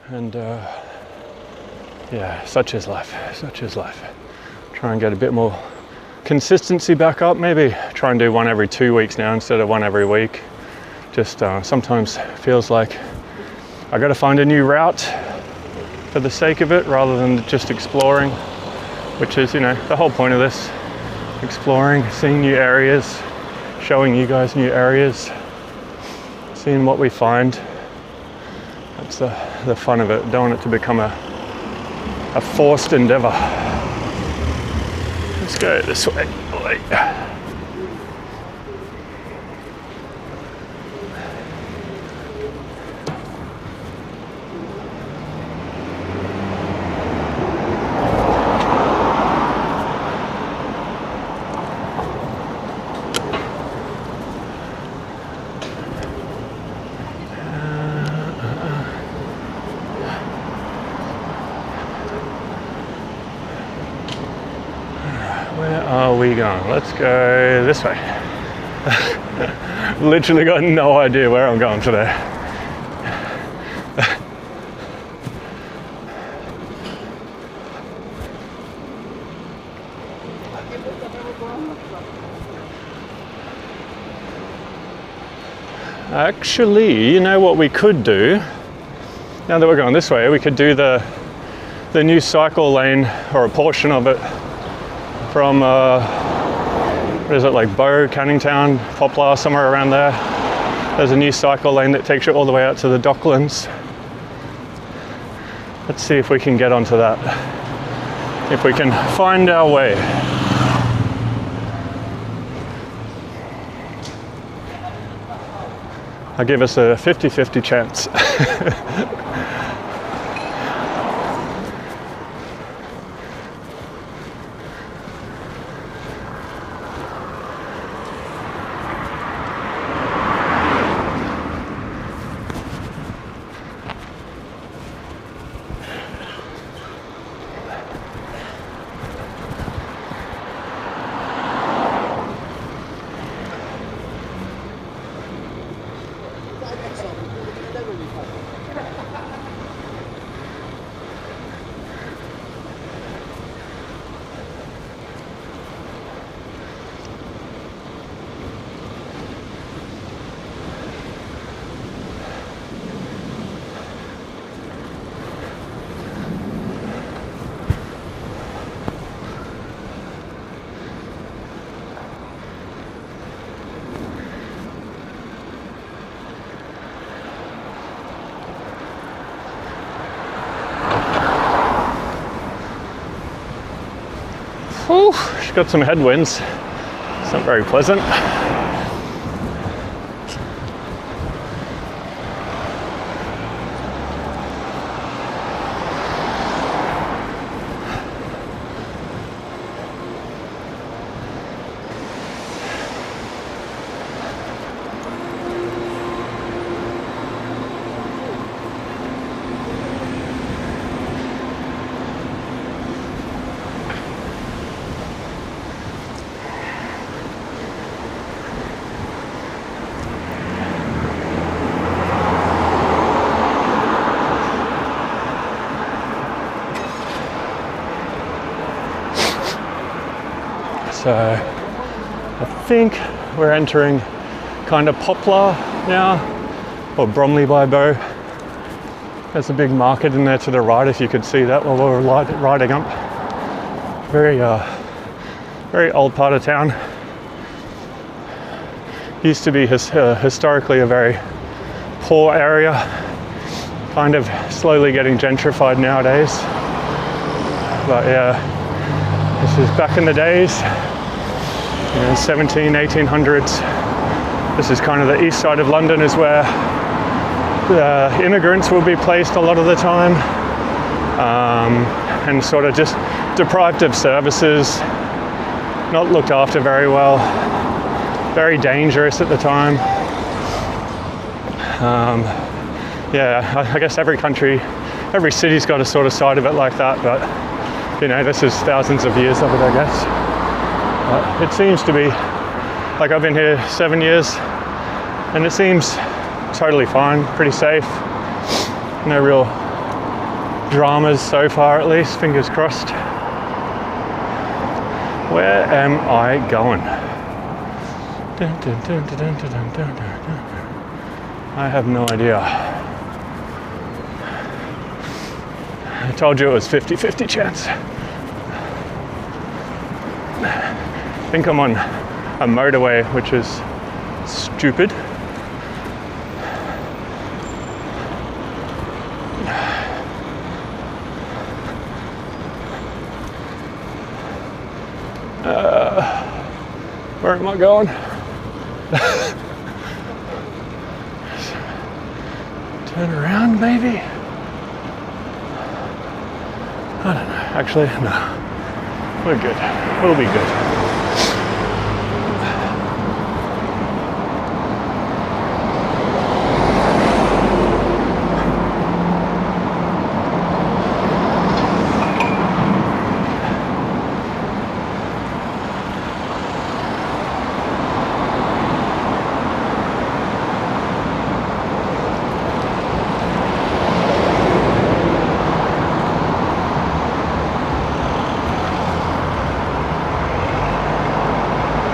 And yeah, such is life, such is life. Try and get a bit more consistency back up, maybe try and do one every 2 weeks now instead of one every week. Just sometimes feels like I got to find a new route for the sake of it rather than just exploring, which is, you know, the whole point of this. Exploring, seeing new areas, showing you guys new areas, seeing what we find. That's the fun of it. Don't want it to become a forced endeavor. Let's go this way. Going. Let's go this way. Literally got no idea where I'm going today. Actually, you know what we could do? Now that we're going this way, we could do the new cycle lane, or a portion of it, from what is it, like Bow, Canning Town, Poplar, somewhere around there. There's a new cycle lane that takes you all the way out to the Docklands. Let's see if we can get onto that. If we can find our way. I'll give us a 50-50 chance. Whew, she's got some headwinds. It's not very pleasant. So I think we're entering kind of Poplar now, or Bromley by Bow. There's a big market in there to the right, if you could see that while we were riding up. Very old part of town. Used to be historically a very poor area, kind of slowly getting gentrified nowadays. But yeah, this is back in the days. 1800s. This is kind of the east side of London, is where the immigrants will be placed a lot of the time, and sort of just deprived of services, not looked after very well, very dangerous at the time. Yeah, I guess every country, every city's got a sort of side of it like that, but you know, this is thousands of years of it, I guess. It seems to be, like, I've been here 7 years and it seems totally fine, pretty safe. No real dramas so far, at least, fingers crossed. Where am I going? Dun, dun, dun, dun, dun, dun, dun, dun. I have no idea. I told you it was 50-50 chance. I think I'm on a motorway, which is stupid. Where am I going? Turn around, maybe? I don't know. Actually, no. We're good. We'll be good.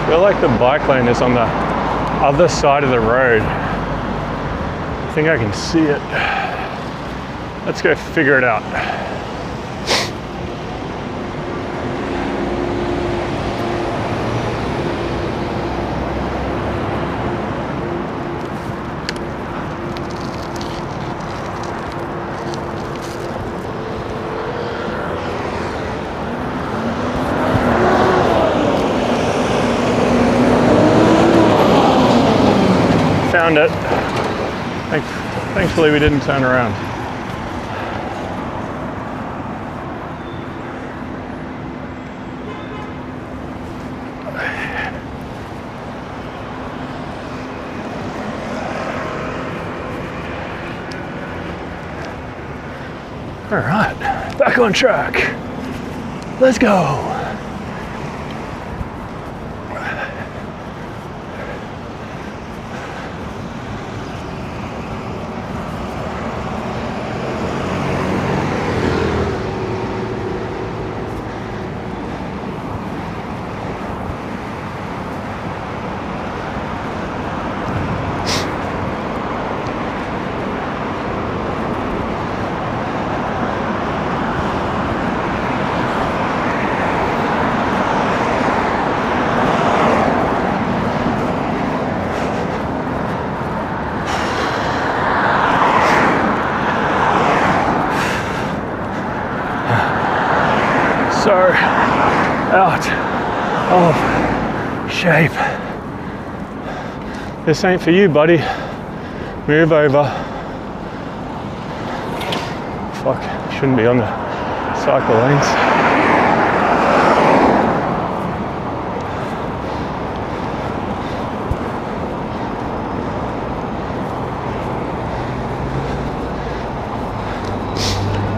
I feel like the bike lane is on the other side of the road. I think I can see it. Let's go figure it out. Found it. Thankfully we didn't turn around. All right, back on track. Let's go. So out of shape. This ain't for you, buddy. Move over. Fuck, shouldn't be on the cycle lanes.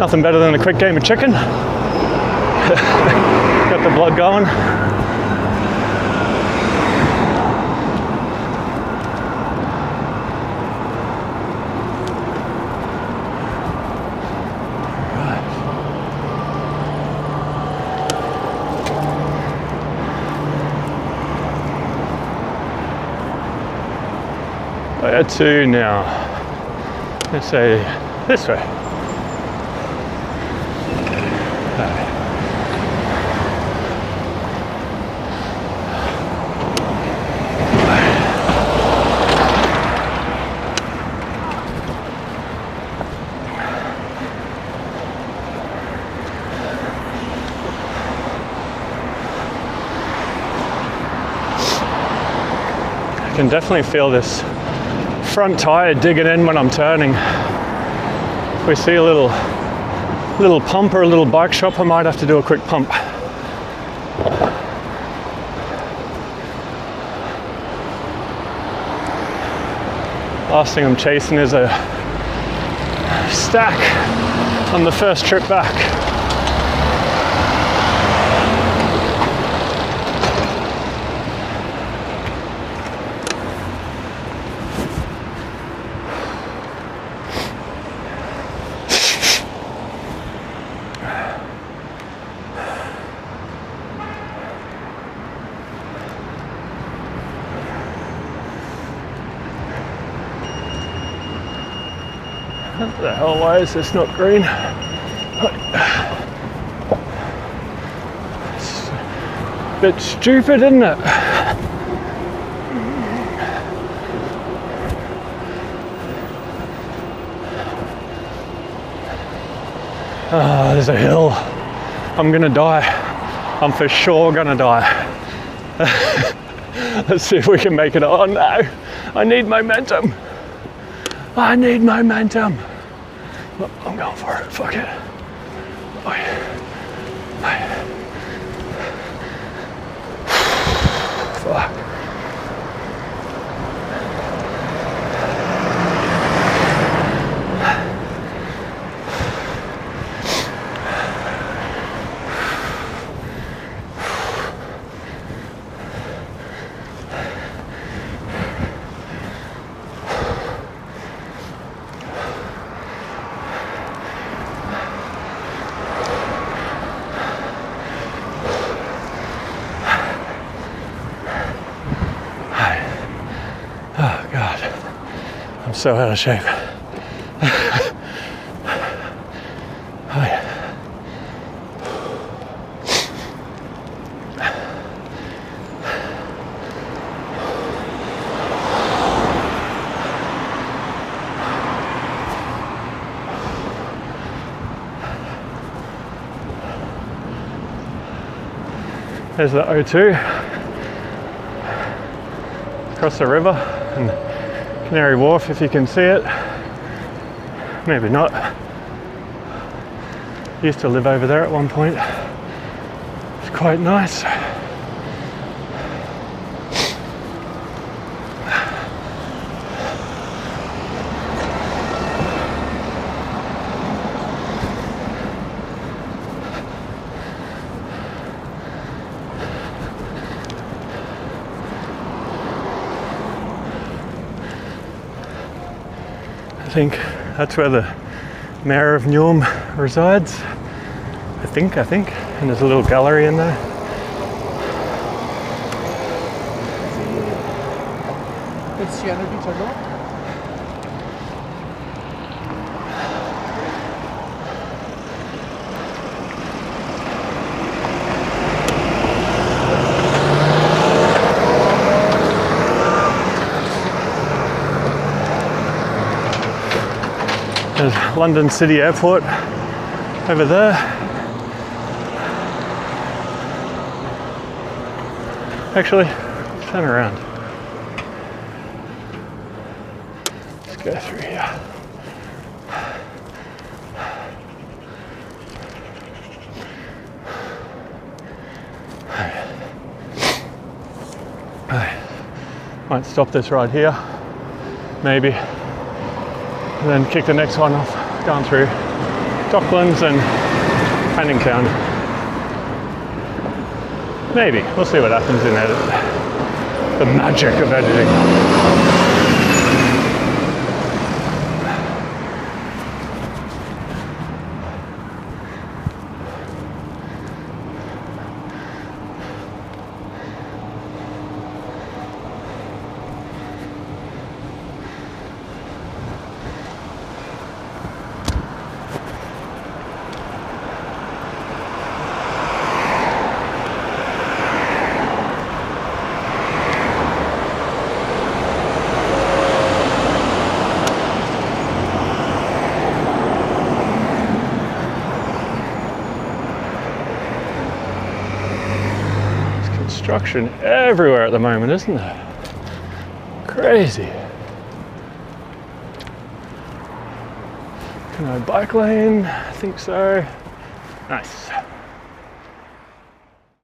Nothing better than a quick game of chicken. Got the blood going. Where to now? Let's say this way. I can definitely feel this front tire digging in when I'm turning. If we see a little pump or a little bike shop, I might have to do a quick pump. Last thing I'm chasing is a stack on the first trip back. What the hell, why is this not green? It's a bit stupid, isn't it? Oh, there's a hill. I'm gonna die. I'm for sure gonna die. Let's see if we can make it. Oh no, I need momentum. I need momentum. Oh, I'm going for it, fuck it. Oh, yeah. Fuck. Oh God, I'm so out of shape. There's the O2 across the river and Canary Wharf, if you can see it. Maybe not. Used to live over there at one point. It's quite nice. I think that's where the Mayor of Newham resides. I think. And there's a little gallery in there. There's London City Airport over there. Actually, turn around. Let's go through here. Might stop this right here, maybe. And then kick the next one off, going through Docklands and Town. Maybe, we'll see what happens in edit. The magic of editing. Construction everywhere at the moment, isn't there? Crazy. Can I bike lane? I think so. Nice.